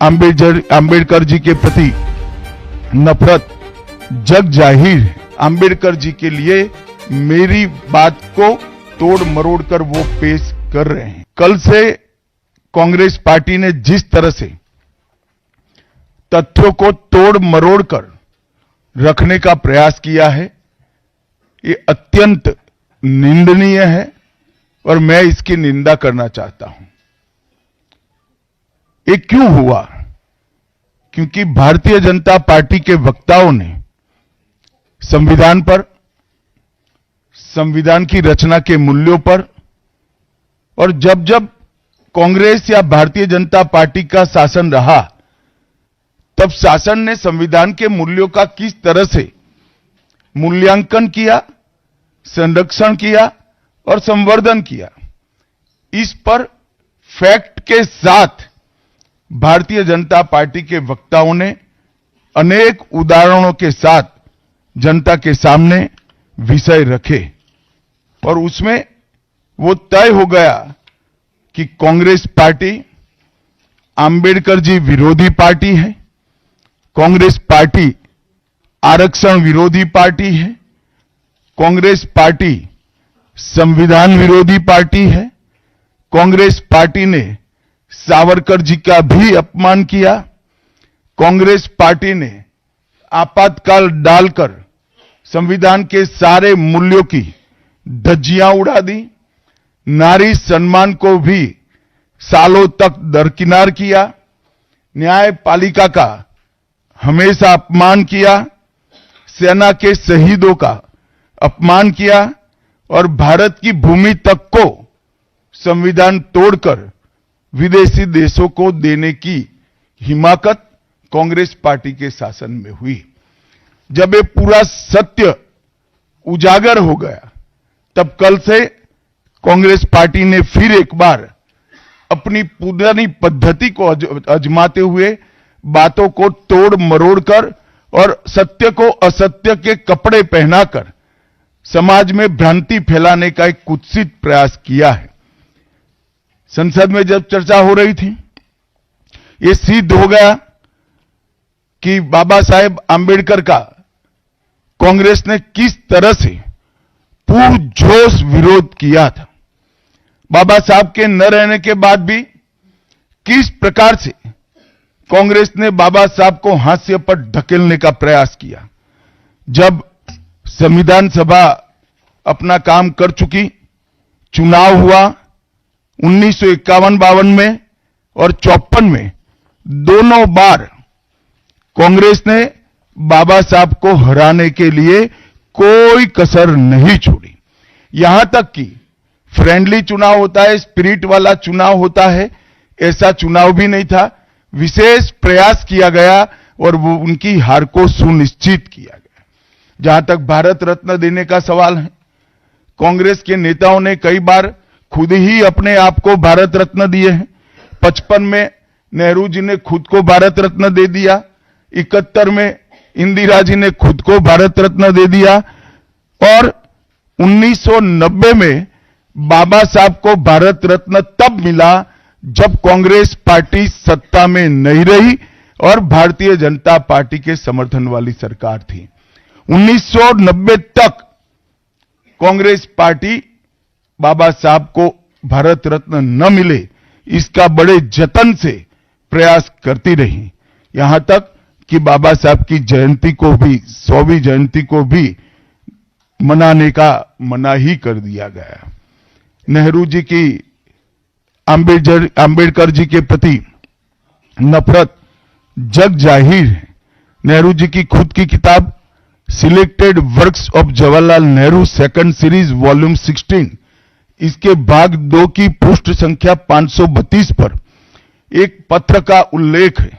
आम्बेडकर जी के प्रति नफरत जग जाहिर है। आम्बेडकर जी के लिए मेरी बात को तोड़ मरोड़ कर वो पेश कर रहे हैं। कल से कांग्रेस पार्टी ने जिस तरह से तथ्यों को तोड़ मरोड़ कर रखने का प्रयास किया है, ये अत्यंत निंदनीय है और मैं इसकी निंदा करना चाहता हूं। ये क्यों हुआ? क्योंकि भारतीय जनता पार्टी के वक्ताओं ने संविधान पर, संविधान की रचना के मूल्यों पर, और जब जब कांग्रेस या भारतीय जनता पार्टी का शासन रहा तब शासन ने संविधान के मूल्यों का किस तरह से मूल्यांकन किया, संरक्षण किया और संवर्धन किया, इस पर फैक्ट के साथ भारतीय जनता पार्टी के वक्ताओं ने अनेक उदाहरणों के साथ जनता के सामने विषय रखे और उसमें वो तय हो गया कि कांग्रेस पार्टी आम्बेडकर जी विरोधी पार्टी है, कांग्रेस पार्टी आरक्षण विरोधी पार्टी है, कांग्रेस पार्टी संविधान विरोधी पार्टी है, कांग्रेस पार्टी ने सावरकर जी का भी अपमान किया, कांग्रेस पार्टी ने आपातकाल डालकर संविधान के सारे मूल्यों की धज्जियां उड़ा दी, नारी सम्मान को भी सालों तक दरकिनार किया, न्यायपालिका का हमेशा अपमान किया, सेना के शहीदों का अपमान किया और भारत की भूमि तक को संविधान तोड़कर विदेशी देशों को देने की हिमाकत कांग्रेस पार्टी के शासन में हुई। जब ये पूरा सत्य उजागर हो गया तब कल से कांग्रेस पार्टी ने फिर एक बार अपनी पुरानी पद्धति को आजमाते हुए बातों को तोड़ मरोड़ कर और सत्य को असत्य के कपड़े पहनाकर समाज में भ्रांति फैलाने का एक कुत्सित प्रयास किया है। संसद में जब चर्चा हो रही थी, ये सिद्ध हो गया कि बाबा साहेब आम्बेडकर का कांग्रेस ने किस तरह से पुरजोश विरोध किया था। बाबा साहब के न रहने के बाद भी किस प्रकार से कांग्रेस ने बाबा साहब को हाशिए पर ढकेलने का प्रयास किया। जब संविधान सभा अपना काम कर चुकी, चुनाव हुआ 1951-52 में और 54 में, दोनों बार कांग्रेस ने बाबा साहब को हराने के लिए कोई कसर नहीं छोड़ी। यहां तक कि फ्रेंडली चुनाव होता है, स्पिरिट वाला चुनाव होता है, ऐसा चुनाव भी नहीं था। विशेष प्रयास किया गया और वो उनकी हार को सुनिश्चित किया गया। जहां तक भारत रत्न देने का सवाल है, कांग्रेस के नेताओं ने कई बार खुद ही अपने आप को भारत रत्न दिए हैं। 55 में नेहरू जी ने खुद को भारत रत्न दे दिया, 71 में इंदिरा जी ने खुद को भारत रत्न दे दिया और 1990 में बाबा साहब को भारत रत्न तब मिला जब कांग्रेस पार्टी सत्ता में नहीं रही और भारतीय जनता पार्टी के समर्थन वाली सरकार थी। 1990 तक कांग्रेस पार्टी बाबा साहब को भारत रत्न न मिले इसका बड़े जतन से प्रयास करती रही, यहां तक कि बाबा साहब की जयंती को भी, 100वीं जयंती को भी मनाने का मना ही कर दिया गया। नेहरू जी की आम्बेडकर जी के प्रति नफरत जग जाहिर है। नेहरू जी की खुद की किताब selected works of Jawaharlal Nehru second series volume 16, इसके भाग 2 की पृष्ठ संख्या 532 पर एक पत्र का उल्लेख है।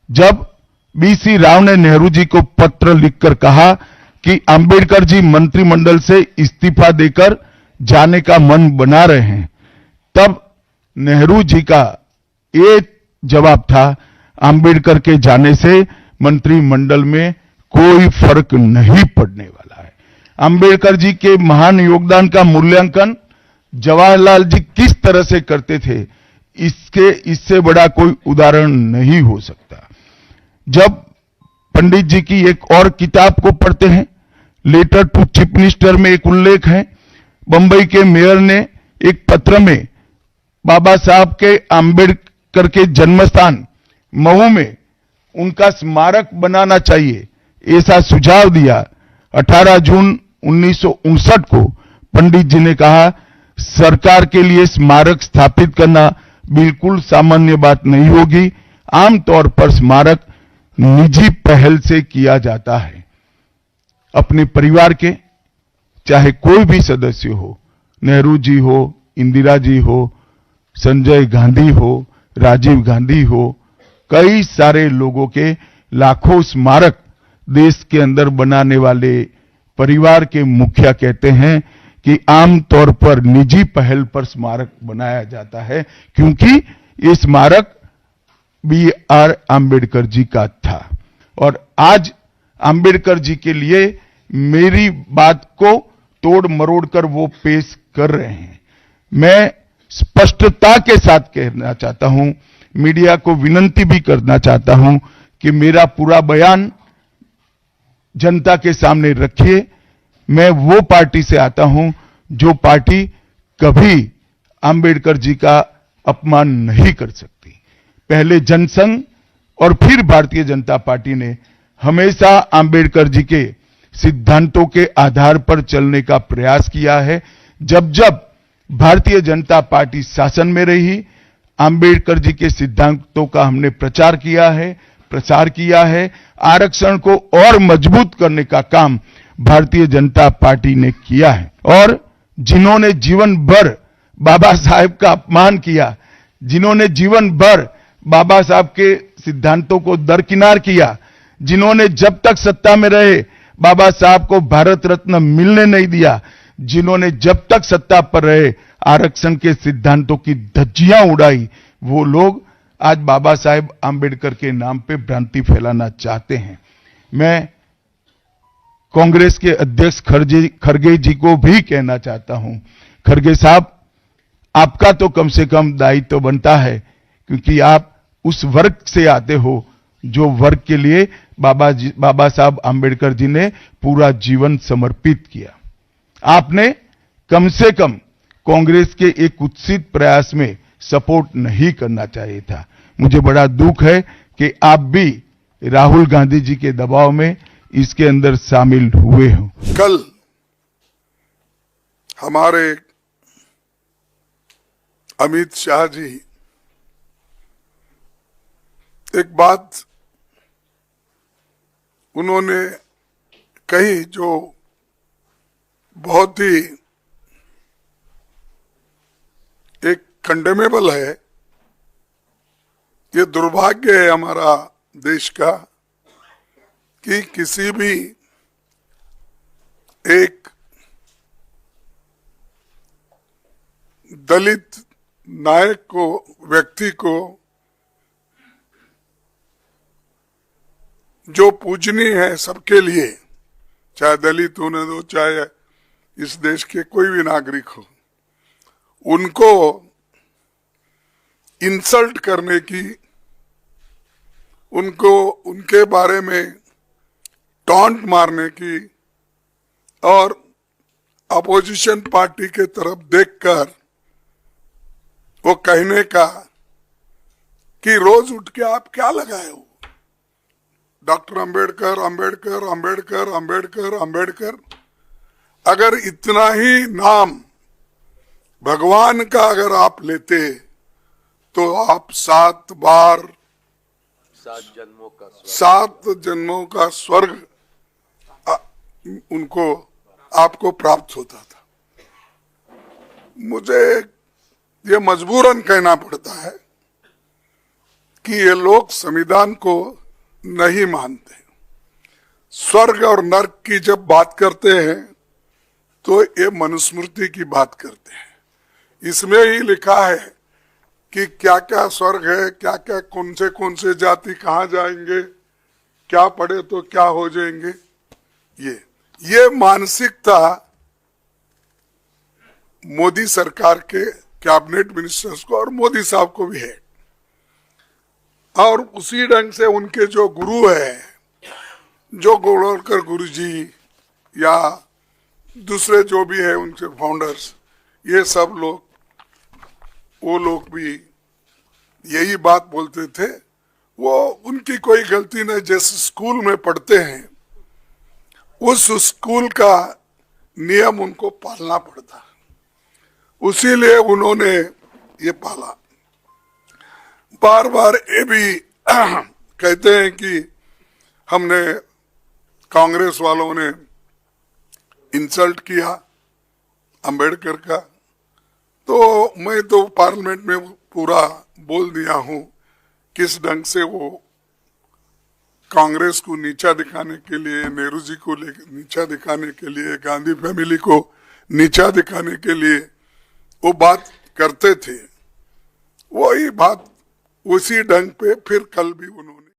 जब बीसी राव ने नेहरू जी को पत्र लिखकर कहा कि आम्बेडकर जी मंत्रिमंडल से इस्तीफा देकर जाने का मन बना रहे हैं, तब नेहरू जी का ये जवाब था, आम्बेडकर के जाने से मंत्रिमंडल में कोई फर्क नहीं पड़ने वाला है। आम्बेडकर जी के महान योगदान का मूल्यांकन जवाहरलाल जी किस तरह से करते थे, इससे बड़ा कोई उदाहरण नहीं हो सकता। जब पंडित जी की एक और किताब को पढ़ते हैं, लेटर टू चीफ मिनिस्टर में एक उल्लेख है, बंबई के मेयर ने एक पत्र में बाबा साहब के आंबेडकर के जन्मस्थान महू में उनका स्मारक बनाना चाहिए, ऐसा सुझाव दिया। 18 जून 1959 को पंडित जी ने कहा, सरकार के लिए स्मारक स्थापित करना बिल्कुल सामान्य बात नहीं होगी। आमतौर पर स्मारक निजी पहल से किया जाता है। अपने परिवार के चाहे कोई भी सदस्य हो, नेहरू जी हो, इंदिरा जी हो, संजय गांधी हो, राजीव गांधी हो, कई सारे लोगों के लाखों स्मारक देश के अंदर बनाने वाले परिवार के मुखिया कहते हैं कि आमतौर पर निजी पहल पर स्मारक बनाया जाता है, क्योंकि ये स्मारक B.R. आंबेडकर जी का था। और आज आंबेडकर जी के लिए मेरी बात को तोड़ मरोड़ कर वो पेश कर रहे हैं। मैं स्पष्टता के साथ कहना चाहता हूं, मीडिया को विनती भी करना चाहता हूं कि मेरा पूरा बयान जनता के सामने रखिए। मैं वो पार्टी से आता हूं जो पार्टी कभी आंबेडकर जी का अपमान नहीं कर सकती। पहले जनसंघ और फिर भारतीय जनता पार्टी ने हमेशा आंबेडकर जी के सिद्धांतों के आधार पर चलने का प्रयास किया है। जब जब भारतीय जनता पार्टी शासन में रही, आंबेडकर जी के सिद्धांतों का हमने प्रचार किया है, प्रसार किया है। आरक्षण को और मजबूत करने का काम भारतीय जनता पार्टी ने किया है। और जिन्होंने जीवन भर बाबा साहेब का अपमान किया, जिन्होंने जीवन भर बाबा साहब के सिद्धांतों को दरकिनार किया, जिन्होंने जब तक सत्ता में रहे बाबा साहब को भारत रत्न मिलने नहीं दिया, जिन्होंने जब तक सत्ता पर रहे आरक्षण के सिद्धांतों की धज्जियां उड़ाई, वो लोग आज बाबा साहेब आंबेडकर के नाम पे भ्रांति फैलाना चाहते हैं। मैं कांग्रेस के अध्यक्ष खरगे जी को भी कहना चाहता हूं, खरगे साहब, आपका तो कम से कम दायित्व तो बनता है, क्योंकि आप उस वर्ग से आते हो जो वर्ग के लिए बाबा साहब आंबेडकर जी ने पूरा जीवन समर्पित किया। आपने कम से कम कांग्रेस के एक कुत्सित प्रयास में सपोर्ट नहीं करना चाहिए था। मुझे बड़ा दुख है कि आप भी राहुल गांधी जी के दबाव में इसके अंदर शामिल हुए हो। कल हमारे अमित शाह जी एक बात उन्होंने कही जो बहुत ही एक कंडेमेबल है। ये दुर्भाग्य है हमारा देश का कि किसी भी एक दलित नायक को, व्यक्ति को जो पूजनीय है सबके लिए, चाहे दलित होने दो, चाहे इस देश के कोई भी नागरिक हो, उनको इंसल्ट करने की, उनको उनके बारे में टॉन्ट मारने की और अपोजिशन पार्टी के तरफ देखकर वो कहने का कि रोज उठ के आप क्या लगाए हो, डॉक्टर अंबेडकर अंबेडकर अंबेडकर अंबेडकर अंबेडकर। अगर इतना ही नाम भगवान का अगर आप लेते तो आप 7 जन्मों का स्वर्ग उनको आपको प्राप्त होता था। मुझे ये मजबूरन कहना पड़ता है कि ये लोग संविधान को नहीं मानते। स्वर्ग और नर्क की जब बात करते हैं तो ये मनुस्मृति की बात करते हैं। इसमें ही लिखा है कि क्या क्या स्वर्ग है, क्या क्या कौन से जाति कहाँ जाएंगे, क्या पढ़े तो क्या हो जाएंगे। ये मानसिकता मोदी सरकार के कैबिनेट मिनिस्टर्स को और मोदी साहब को भी है। और उसी ढंग से उनके जो गुरु है, जो गोलवलकर गुरु जी या दूसरे जो भी है उनके फाउंडर्स, ये सब लोग, वो लोग भी यही बात बोलते थे। वो उनकी कोई गलती नहीं, जैसे स्कूल में पढ़ते हैं उस स्कूल का नियम उनको पालना पड़ता, उसीलिए उन्होंने ये पाला। बार बार ये भी कहते हैं कि हमने, कांग्रेस वालों ने इंसल्ट किया अंबेडकर का, तो मैं तो पार्लियामेंट में पूरा बोल दिया हूं किस ढंग से वो कांग्रेस को नीचा दिखाने के लिए, नेहरू जी को नीचा दिखाने के लिए, गांधी फैमिली को नीचा दिखाने के लिए वो बात करते थे। वही बात उसी ढंग पे फिर कल भी उन्होंने